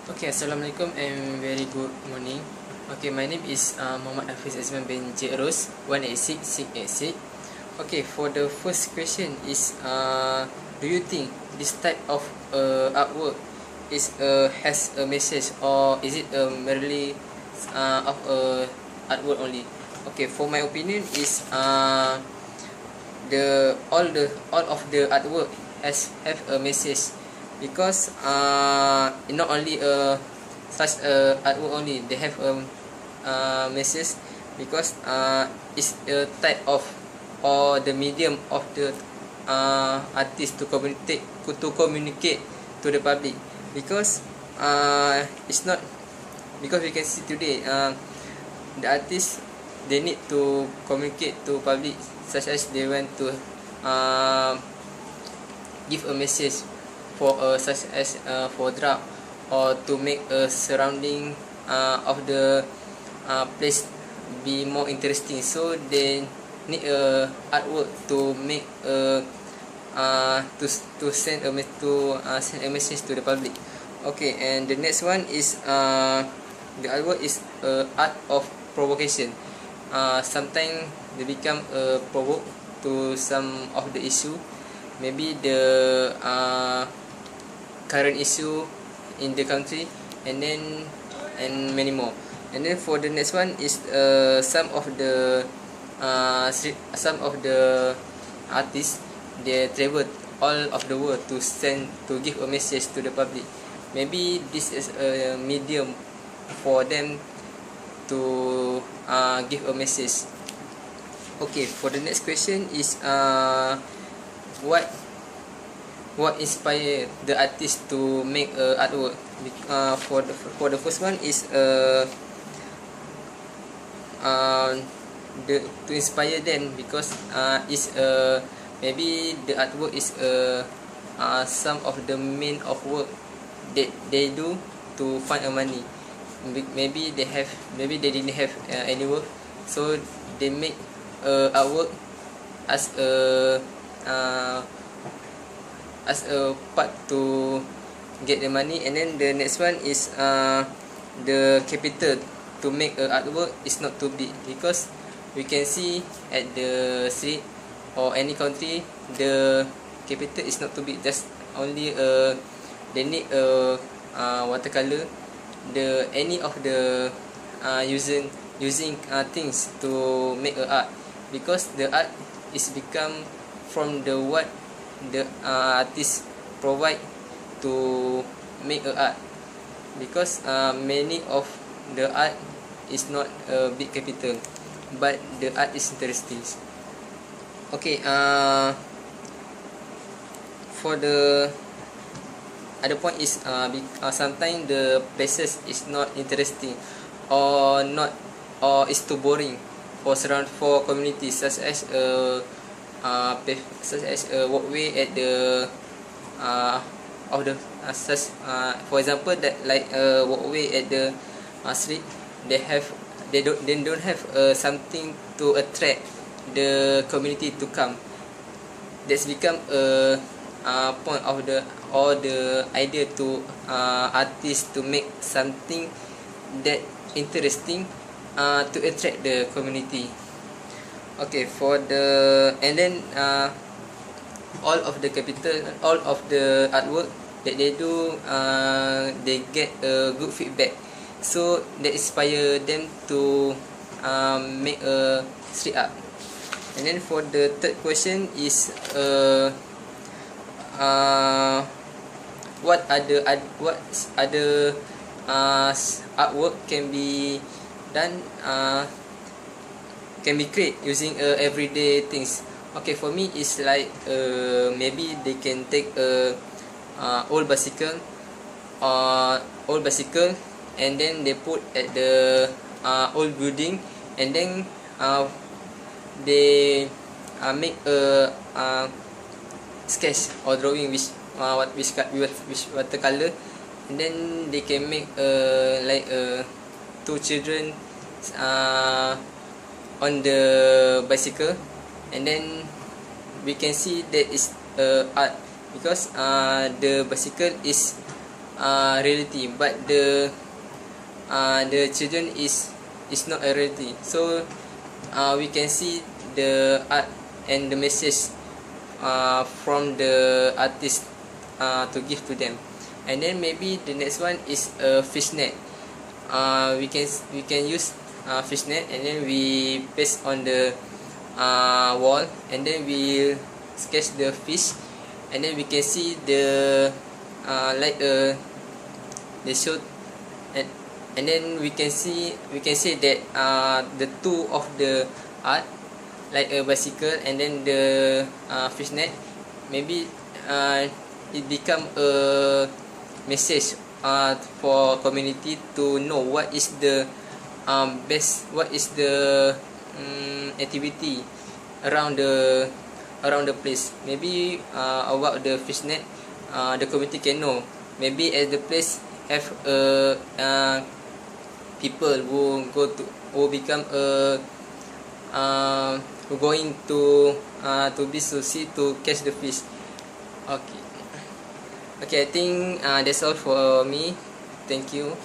Okay, Assalamualaikum and very good morning. Okay, my name is Muhammad Hafiz Azman bin J. Ros 186686. Okay, for the first question is do you think this type of artwork is has a message, or is it merely of artwork only? Okay, for my opinion is all of the artwork have a message, because not only such artwork only they have a message, because it's a type of, or the medium of the artist to communicate to the public, because it's not, because we can see today the artists, they need to communicate to public, such as they want to give a message for such as for drug, or to make a surrounding of the place be more interesting, so they need a artwork to make a to send a message to the public. Okay, and the next one is the artwork is art of provocation. Sometimes they become provoke to some of the issue, maybe the current issue in the country, and many more. And then for the next one is some of the artists, they travel all of the world to give a message to the public. Maybe this is a medium for them to give a message. Okay, for the next question is what inspired the artist to make artwork. For the first one is to inspire them, because is maybe the artwork is some of the main of work that they do to find a money. Maybe they didn't have any work, so they make artwork as a part to get the money. And then the next one is the capital to make artwork is not too big, because we can see at the street or any country, the capital is not too big, just only they need a watercolor, any of the using things to make a art, because the art is become from the what the artist provide to make a art, because many of the art is not a big capital, but the art is interesting. Okay, for the other point is sometimes the places is not interesting, or is too boring for communities, such as a walkway at the of the for example, that like a walkway at the street, they don't have something to attract the community to come. That's become a point of the idea to artists to make something that interesting to attract the community. Okay, and then all of the artwork that they do, they get a good feedback, so that inspire them to make a street art. And then for the third question is what other artwork can be done, can be created using everyday things. Okay, for me it's like maybe they can take a old bicycle, and then they put at the old building, and then they make a sketch or drawing which watercolor, and then they can make like two children on the bicycle, and then we can see that is art, because the bicycle is reality, but the children is not a reality. So we can see the art and the message from the artist to give to them. And then maybe the next one is a fishnet. We can use fishnet, and then we paste on the wall, and then we sketch the fish, and then we can see the like the show, and then we can say that the two of the art, like a bicycle and then the fishnet, maybe it become a message for community to know what is the best, what is the activity around the place. Maybe about the fishnet, the community can know. Maybe as the place have people who become who going to beach to sea to catch the fish. Okay, I think that's all for me. Thank you.